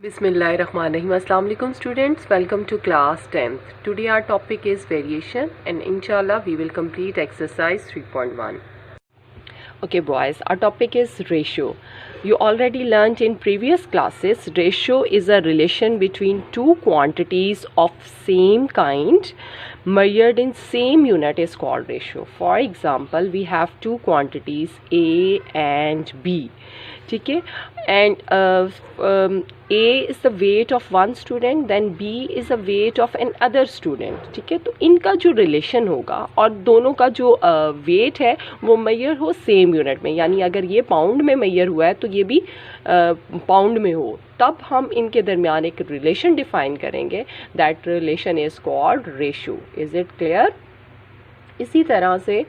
Bismillahirrahmanirrahim. Assalamu alaikum students. Welcome to class 10th. Today our topic is variation and inshallah we will complete exercise 3.1. Okay boys, our topic is ratio. You already learnt in previous classes ratio is a relation between two quantities of same kind measured in same unit is called ratio. For example, we have two quantities A and B. ठीक है, and A is the weight of one student, then B is the weight of another student. ठीक है, तो इनका जो relation होगा और दोनों का जो वेट है वो मेजर हो सेम यूनिट में, यानी अगर ये पाउंड में मेजर हुआ है तो ये भी पाउंड में हो, तब हम इनके दरमियान एक रिलेशन डिफाइन करेंगे. That relation is called ratio. Is it clear? इसी तरह से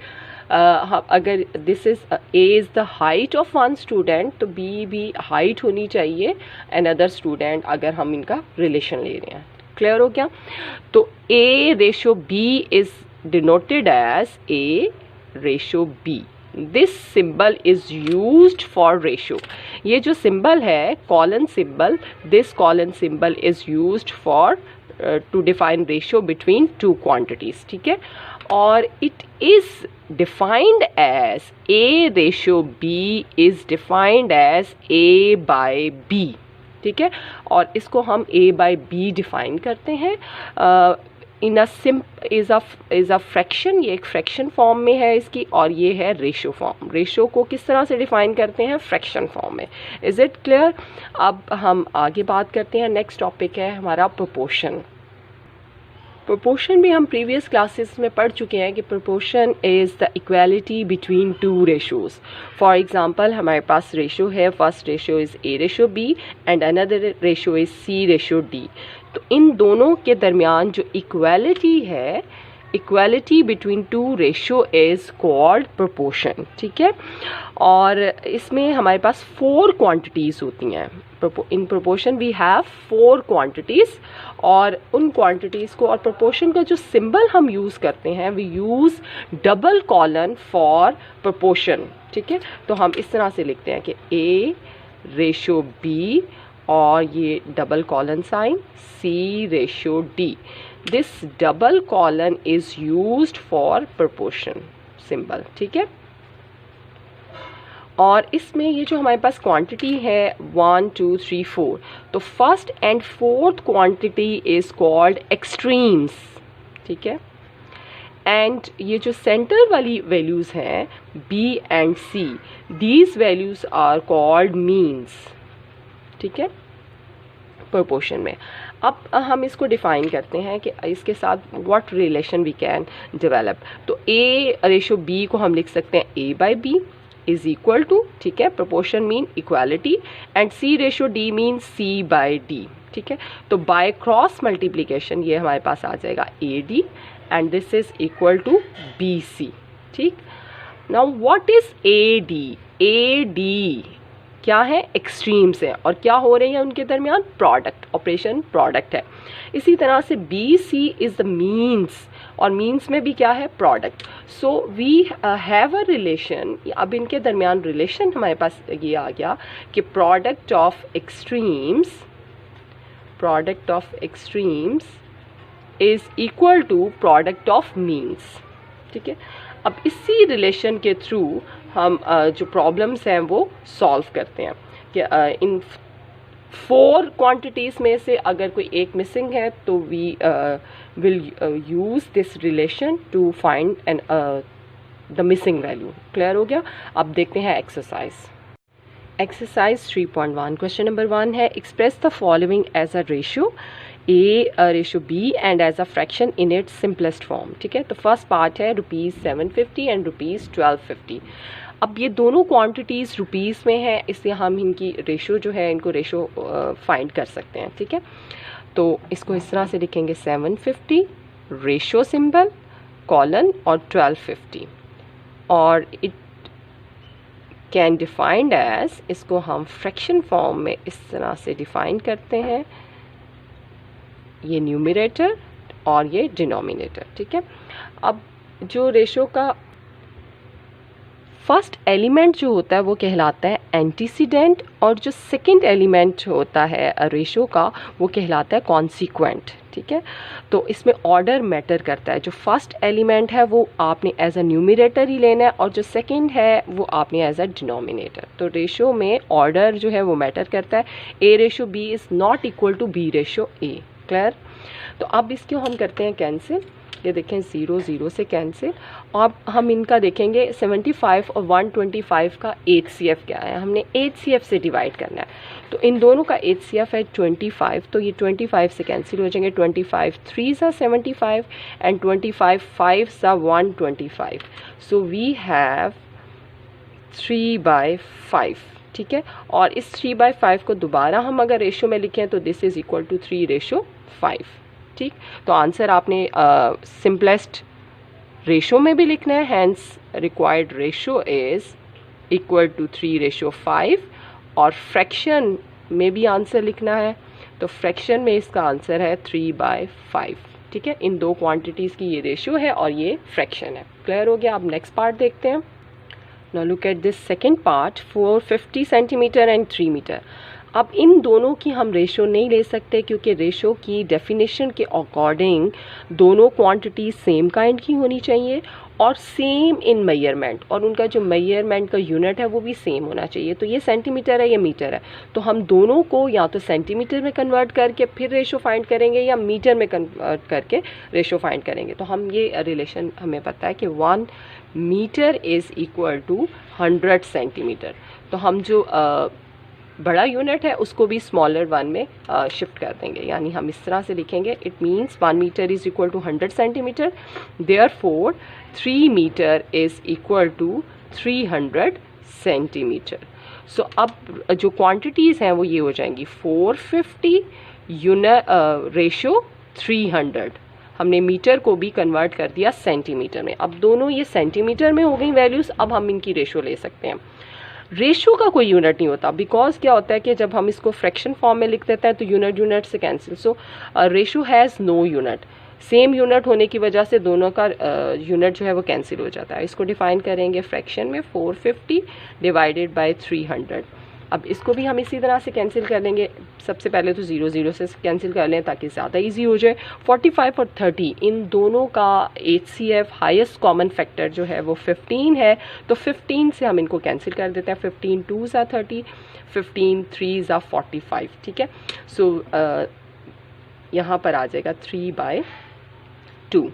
अगर this is A is the height of one student तो बी भी हाइट होनी चाहिए अनदर स्टूडेंट, अगर हम इनका रिलेशन ले रहे हैं. क्लियर हो गया? तो A ratio B is denoted as A ratio B. This symbol is used for ratio. ये जो सिंबल है colon symbol, this colon symbol is used for to define ratio between two quantities. ठीक है, और it is defined as A ratio B is defined as A by B. ठीक है, और इसको हम A by B डिफाइन करते हैं इन अ इज़ अ फ्रैक्शन. ये एक फ्रैक्शन फॉर्म में है इसकी, और ये है रेशो फॉर्म. रेशो को किस तरह से डिफाइन करते हैं? फ्रैक्शन फॉर्म में. Is it clear? अब हम आगे बात करते हैं. नेक्स्ट टॉपिक है हमारा प्रोपोर्शन. प्रोपोर्शन भी हम प्रीवियस क्लासेस में पढ़ चुके हैं कि proportion is the equality between two ratios. For example हमारे पास रेशो है, first ratio is A ratio B and another ratio is C ratio D. तो इन दोनों के दरमियान जो इक्वालिटी है, equality between two ratio is called proportion. ठीक है, और इसमें हमारे पास 4 क्वांटिटीज़ होती हैं. In proportion we have 4 quantities, और उन क्वांटिटीज़ को और प्रोपोर्शन का जो सिंबल हम यूज़ करते हैं, we use double colon for proportion. ठीक है, तो हम इस तरह से लिखते हैं कि ए रेशो बी और ये double colon sign C ratio D. This double colon is used for proportion symbol. ठीक है, और इसमें ये जो हमारे पास क्वांटिटी है 1 2 3 4, तो first and fourth quantity is called extremes. ठीक है, एंड ये जो सेंटर वाली वैल्यूज़ हैं B and C, these values are called means. ठीक है, प्रोपोर्शन में. अब हम इसको डिफाइन करते हैं कि इसके साथ what relation we can develop. तो ए रेशो बी को हम लिख सकते हैं A by B is equal to, ठीक है, proportion mean equality, and C ratio D mean C by D. ठीक है, तो बाय क्रॉस मल्टीप्लीकेशन ये हमारे पास आ जाएगा A D and this is equal to B C. ठीक, now what is A D? A D क्या है? एक्सट्रीम्स हैं, और क्या हो रही है उनके दरमियान? प्रोडक्ट, ऑपरेशन प्रोडक्ट है. इसी तरह से B C is the means, और मीन्स में भी क्या है? Product. So we have a relation. अब इनके दरमियान रिलेशन हमारे पास ये आ गया कि product of extremes is equal to product of means. ठीक है, अब इसी रिलेशन के थ्रू हम जो प्रॉब्लम्स हैं वो सॉल्व करते हैं कि इन 4 क्वांटिटीज़ में से अगर कोई एक मिसिंग है तो we will use this relation to find an the missing value. Clear हो गया? अब देखते हैं एक्सरसाइज 3.1. क्वेश्चन नंबर 1 है express the following as a ratio A ratio B and as a fraction in its simplest form. ठीक है, तो first part है ₹750 एंड ₹1250. अब ये दोनों क्वांटिटीज़ रुपीज़ में है, इसलिए हम इनकी रेशो जो है, इनको रेशो फाइंड कर सकते हैं. ठीक है, तो इसको इस तरह से लिखेंगे 750 रेशो सिंबल कॉलन और 1250, और इट कैन डिफाइंड एज, इसको हम फ्रैक्शन फॉर्म में इस तरह से डिफाइन करते हैं, ये न्यूमरेटर और ये डिनोमिनेटर. ठीक है, अब जो रेशो का फर्स्ट एलिमेंट जो होता है वो कहलाता है एंटीसीडेंट, और जो सेकंड एलिमेंट होता है रेशो का वो कहलाता है कॉन्सिक्वेंट। ठीक है, तो इसमें ऑर्डर मैटर करता है। जो फर्स्ट एलिमेंट है वो आपने एज अ न्यूमरेटर ही लेना है, और जो सेकंड है वो आपने एज अ डिनोमिनेटर। तो रेशो में ऑर्डर जो है वो मैटर करता है। A ratio B is not equal to B ratio A. Clear? तो अब इसको हम करते हैं कैंसिल। ये देखें 0 0 से कैंसिल। अब हम इनका देखेंगे 75 और 125 का HCF क्या है। हमने HCF से डिवाइड करना है, तो इन दोनों का HCF है 25, तो ये 25 से कैंसिल हो जाएंगे। 25 3 सा 75 एंड 25 5 सा 125। So we have 3/5। ठीक है, और इस 3/5 को दोबारा हम अगर रेशो में लिखें तो दिस इज इक्वल टू 3/5। ठीक, तो आंसर आपने सिंपलेस्ट रेशो में भी लिखना है, hence required ratio is equal to 3/5, और फ्रैक्शन में भी आंसर लिखना है, तो फ्रैक्शन में इसका आंसर है 3/5। ठीक है, इन दो क्वांटिटीज़ की ये रेशो है और ये फ्रैक्शन है। क्लियर हो गया? अब नेक्स्ट पार्ट देखते हैं। Now look at this second part, 450 centimetre and 3 metre. अब इन दोनों की हम रेशो नहीं ले सकते, क्योंकि रेशो की डेफिनेशन के अकॉर्डिंग दोनों क्वांटिटी सेम काइंड की होनी चाहिए और सेम इन मेजरमेंट, और उनका जो मेजरमेंट का यूनिट है वो भी सेम होना चाहिए। तो ये सेंटीमीटर है, ये मीटर है, तो हम दोनों को या तो सेंटीमीटर में कन्वर्ट करके फिर रेशो फाइंड करेंगे या मीटर में कन्वर्ट करके रेशो फाइंड करेंगे। तो हम ये रिलेशन हमें पता है कि 1 metre is equal to 100 centimetre. तो हम जो बड़ा यूनिट है उसको भी स्मॉलर वन में शिफ्ट कर देंगे, यानी हम इस तरह से लिखेंगे, it means 1 metre is equal to 100 centimetre, therefore 3 metre is equal to 300 centimetre. So अब जो क्वांटिटीज़ हैं वो ये हो जाएंगी 450 रेशो 300। हमने मीटर को भी कन्वर्ट कर दिया सेंटीमीटर में। अब दोनों ये सेंटीमीटर में हो गई वैल्यूज़, अब हम इनकी रेशो ले सकते हैं। रेशो का कोई यूनिट नहीं होता, बिकॉज क्या होता है कि जब हम इसको फ्रैक्शन फॉर्म में लिख देते हैं तो यूनिट से cancel. So ratio has no unit, same unit होने की वजह से दोनों का यूनिट जो है वो कैंसिल हो जाता है। इसको डिफाइन करेंगे फ्रैक्शन में 450 डिवाइडेड बाय 300। अब इसको भी हम इसी तरह से कैंसिल कर लेंगे। सबसे पहले तो 0 0 से कैंसिल कर लें ताकि ज़्यादा इजी हो जाए। 45 और 30 इन दोनों का HCF हाईएस्ट कॉमन फैक्टर जो है वो 15 है, तो 15 से हम इनको कैंसिल कर देते हैं। 15 2 ज़ा 30, 15 3 ज़ा 45। ठीक है, सो यहाँ पर आ जाएगा 3/2।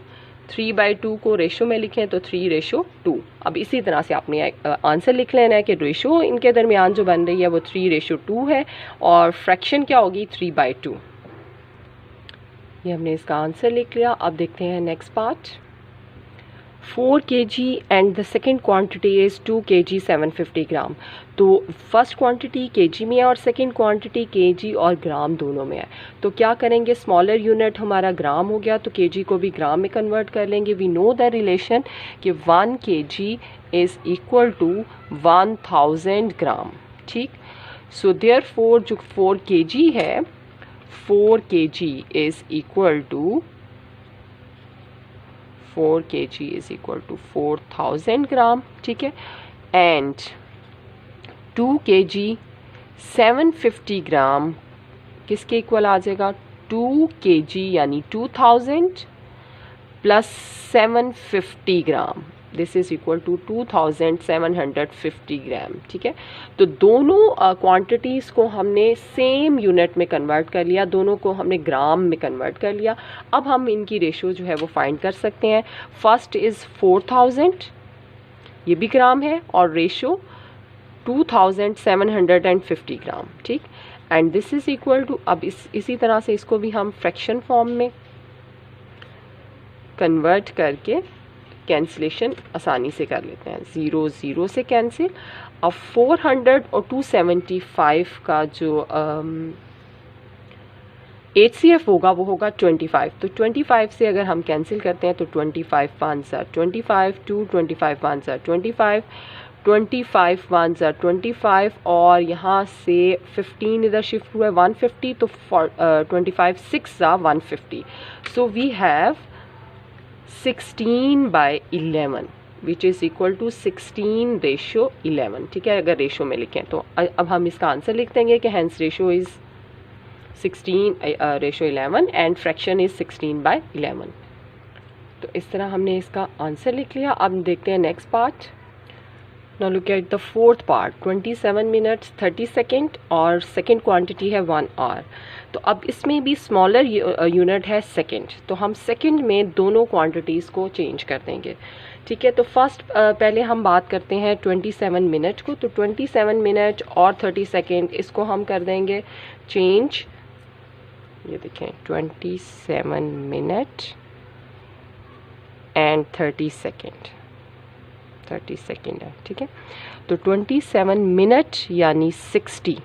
3/2 को रेशो में लिखें तो 3/2। अब इसी तरह से आपने आंसर लिख लेना है कि रेशो इनके दरमियान जो बन रही है वो 3/2 है, और फ्रैक्शन क्या होगी 3/2। ये हमने इसका आंसर लिख लिया। अब देखते हैं next part. 4 kg and the second quantity is 2 kg 750 ग्राम। तो फर्स्ट क्वांटिटी kg में है और सेकेंड क्वांटिटी kg और ग्राम दोनों में है। तो क्या करेंगे, स्मॉलर यूनिट हमारा ग्राम हो गया, तो kg को भी ग्राम में कन्वर्ट कर लेंगे। वी नो द रिलेशन कि 1 kg is equal to 1000 gram. ठीक, सो देयरफॉर जो 4 kg है, 4 kg is equal to 4 kg is equal to 4000 gram. ठीक है, एंड 2 kg 750 ग्राम किसके इक्वल आ जाएगा, 2 kg यानी 2000 plus 750 gram, this is equal to 2750 gram. ठीक है, तो दोनों क्वांटिटीज़ को हमने सेम यूनिट में कन्वर्ट कर लिया, दोनों को हमने ग्राम में कन्वर्ट कर लिया। अब हम इनकी रेशो जो है वो फाइंड कर सकते हैं। फर्स्ट इज़ 4000, ये भी ग्राम है, और रेशो 2750 ग्राम। ठीक, and this is equal to, अब इसी तरह से इसको भी हम फ्रैक्शन फॉर्म में कन्वर्ट करके कैंसिलेशन आसानी से कर लेते हैं। 0 0 से कैंसिल। अब 400 और 275 का जो HCF होगा वो होगा 25। तो 25 से अगर हम कैंसिल करते हैं तो 25 1 ज़ा 25, 2 25 1 ज़ा 25, 25 1 ज़ा 25, और यहाँ से 15 इधर शिफ्ट हुआ है 150, तो 25 6 ज़ा 150। So we have 16/11। Which is equal to 16:11, ठीक है, अगर रेशो में लिखें तो। अब हम इसका आंसर लिख देंगे कि hence ratio is 16:11 and fraction is 16/11। तो इस तरह हमने इसका आंसर लिख लिया। अब देखते हैं next part. Now look at the fourth part. 27 minutes 30 second और सेकेंड क्वांटिटी है 1 आवर। तो अब इसमें भी स्मॉलर यूनिट है सेकेंड, तो हम सेकेंड में दोनों क्वांटिटीज़ को चेंज कर देंगे, ठीक है। तो फर्स्ट पहले हम बात करते हैं 27 मिनट को। तो 27 मिनट और 30 सेकेंड इसको हम कर देंगे चेंज। ये देखें 27 मिनट एंड 30 सेकेंड, 30 सेकेंड है, ठीक है। तो 27 मिनट यानी 60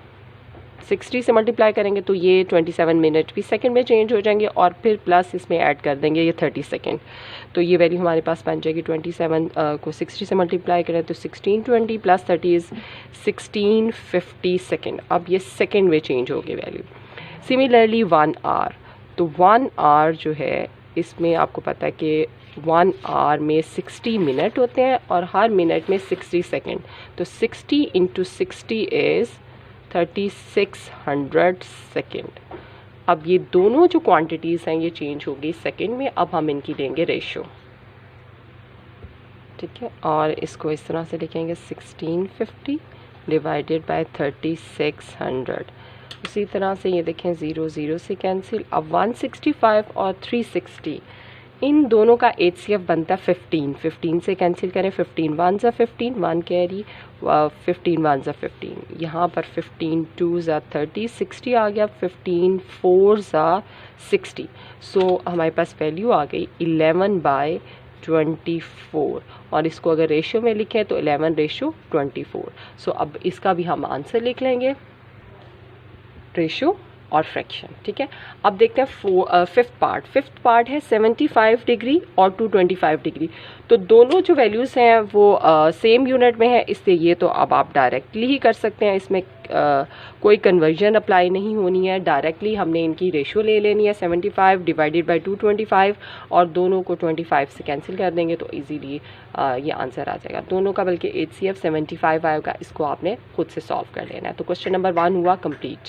से मल्टीप्लाई करेंगे तो ये 27 मिनट भी सेकंड में चेंज हो जाएंगे और फिर प्लस इसमें ऐड कर देंगे ये 30 सेकंड। तो ये वैल्यू हमारे पास बन जाएगी 27 को 60 से मल्टीप्लाई करें तो 1620 प्लस 30 इज़ 1650 सेकंड। अब ये सेकंड में चेंज हो गई वैल्यू। सिमिलरली 1 आवर, तो 1 आवर जो है इसमें आपको पता है कि 1 आवर में 60 मिनट होते हैं और हर मिनट में 60 सेकंड। तो 60 इंटू 60 इज़ 3600 सेकेंड। अब ये दोनों जो क्वांटिटीज़ हैं ये चेंज हो गई सेकेंड में। अब हम इनकी लेंगे रेशो, ठीक है, और इसको इस तरह से लिखेंगे 1650 डिवाइडेड बाय 3600। इसी तरह से ये देखें 0 0 से कैंसिल। अब 165 और 360 इन दोनों का HCF बनता है 15 से कैंसिल करें। 15 1 ज़ा 15, 1 कैरी, 15 1 ज़ा 15, यहाँ पर 15 2 ज़ा 30, 60 आ गया, 15 4 ज़ा 60। सो हमारे पास वैल्यू आ गई 11/24 और इसको अगर रेशो में लिखें तो 11:24। सो अब इसका भी हम आंसर लिख लेंगे, रेशो और फ्रैक्शन, ठीक है। अब देखते हैं फिफ्थ पार्ट है 75 डिग्री और 225 डिग्री। तो दोनों जो वैल्यूज़ हैं वो सेम यूनिट में है, इसलिए ये तो अब आप डायरेक्टली ही कर सकते हैं। इसमें कोई कन्वर्जन अप्लाई नहीं होनी है, डायरेक्टली हमने इनकी रेशो ले लेनी है 75 डिवाइडेड बाय 225 और दोनों को 25 से कैंसिल कर देंगे तो इजीली ये आंसर आ जाएगा दोनों का। बल्कि HCF 75 आएगा, इसको आपने खुद से सॉल्व कर लेना है। तो क्वेश्चन नंबर 1 हुआ कंप्लीट।